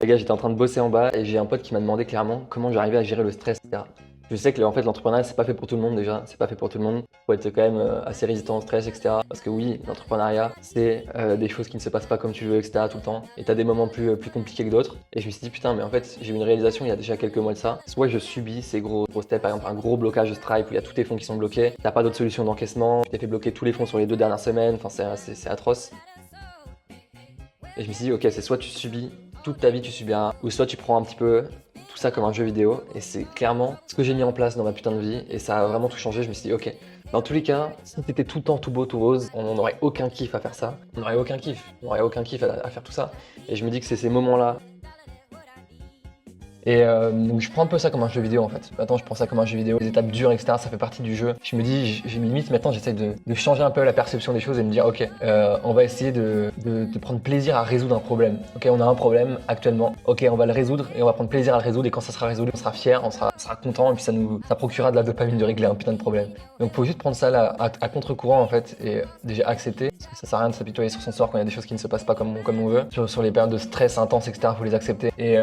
Les gars, j'étais en train de bosser en bas et j'ai un pote qui m'a demandé clairement comment j'arrivais à gérer le stress, etc. Je sais que en fait, l'entrepreneuriat, c'est pas fait pour tout le monde déjà, c'est pas fait pour tout le monde. Faut être quand même assez résistant au stress, etc. Parce que oui, l'entrepreneuriat, c'est des choses qui ne se passent pas comme tu veux, etc. tout le temps. Et t'as des moments plus compliqués que d'autres. Et je me suis dit, putain, mais en fait, j'ai eu une réalisation il y a déjà quelques mois de ça. Soit je subis ces gros steps, par exemple un gros blocage de Stripe où il y a tous tes fonds qui sont bloqués, t'as pas d'autre solution d'encaissement, tu t'es fait bloquer tous les fonds sur les 2 dernières semaines, enfin c'est atroce. Et je me suis dit, ok, c'est soit tu subis toute ta vie, tu subiras, ou soit tu prends un petit peu tout ça comme un jeu vidéo. Et c'est clairement ce que j'ai mis en place dans ma putain de vie. Et ça a vraiment tout changé. Je me suis dit, ok, dans tous les cas, si c'était tout le temps tout beau, tout rose, on n'aurait aucun kiff à faire ça. On n'aurait aucun kiff. On n'aurait aucun kiff à faire tout ça. Et je me dis que c'est ces moments-là. Et donc je prends un peu ça comme un jeu vidéo en fait. Maintenant je prends ça comme un jeu vidéo, les étapes dures, etc. Ça fait partie du jeu. Je me dis, j'ai limite maintenant j'essaie de changer un peu la perception des choses et de me dire ok, on va essayer de prendre plaisir à résoudre un problème. Ok, on a un problème actuellement. Ok, on va le résoudre et on va prendre plaisir à le résoudre et quand ça sera résolu, on sera fier, on sera content et puis ça procurera de la dopamine de régler un putain de problème. Donc faut juste prendre ça là à contre-courant en fait et déjà accepter. Parce que ça sert à rien de s'apitoyer sur son sort quand il y a des choses qui ne se passent pas comme on veut. Sur les périodes de stress intense, etc. Faut les accepter. Et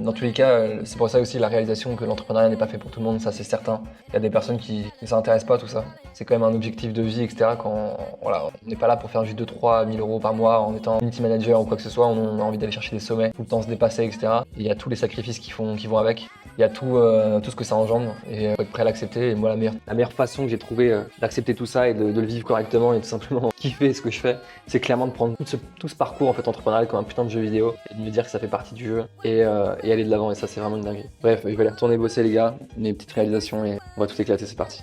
dans tous les cas, c'est pour ça aussi la réalisation que l'entrepreneuriat n'est pas fait pour tout le monde, ça c'est certain. Il y a des personnes qui ne s'intéressent pas à tout ça. C'est quand même un objectif de vie, etc. Quand voilà, on n'est pas là pour faire juste 2-3 000 euros par mois en étant community manager ou quoi que ce soit. On a envie d'aller chercher des sommets, tout le temps se dépasser, etc. Et il y a tous les sacrifices qui vont avec. Il y a tout ce que ça engendre et faut être prêt à l'accepter. Et moi, la meilleure façon que j'ai trouvé d'accepter tout ça et de le vivre correctement et tout simplement kiffer ce que je fais, c'est clairement de prendre tout ce parcours en fait entrepreneurial comme un putain de jeu vidéo et de me dire que ça fait partie du jeu et aller de l'avant. Et ça, c'est vraiment une dinguerie. Bref, je vais aller retourner bosser les gars, mes petites réalisations et on va tout éclater. C'est parti.